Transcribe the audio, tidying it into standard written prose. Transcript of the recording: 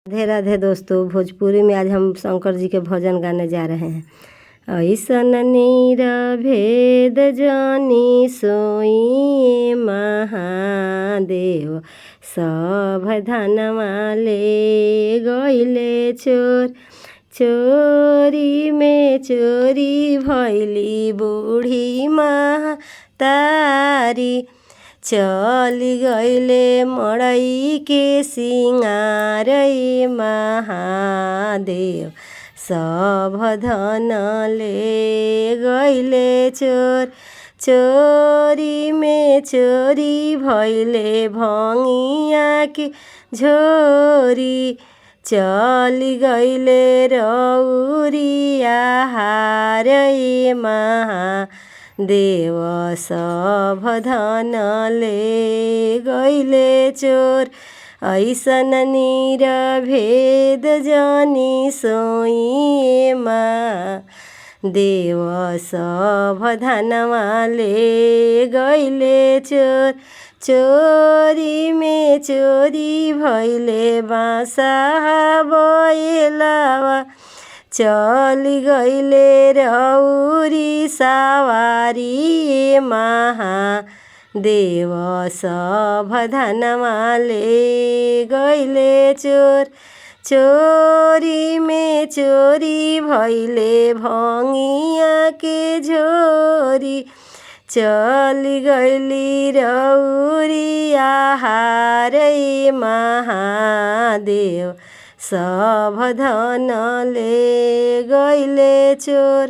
राधे राधे दोस्तों। भोजपुरी में आज हम शंकर जी के भजन गाने जा रहे हैं। ऐसन नीर भेद जानी सोई महादेव, सब धनवा ले गइले चोर। चोरी में चोरी भैली बूढ़ी महतारी, चली गइले मड़ई के सिंगार महादेव, सब धन ले गइले चोर। चोरी में चोरी भइले भंगिया की झोरी, चली गइले रौरिया हार महादेव, सब धन ले गइले चोर। ऐसन नीर भेद जानी सोई महादेव, सब धनवा ले गइले चोर। चोरी में चोरी भइले बासा बैलवा, चली गइले रौरी सवारी महादेव, सब धनवा ले गइले चोर। चोरी में चोरी भइले भंगिया के झोरी, चली गइली रौरिया हार महादेव, सब धन ले गइले चोर।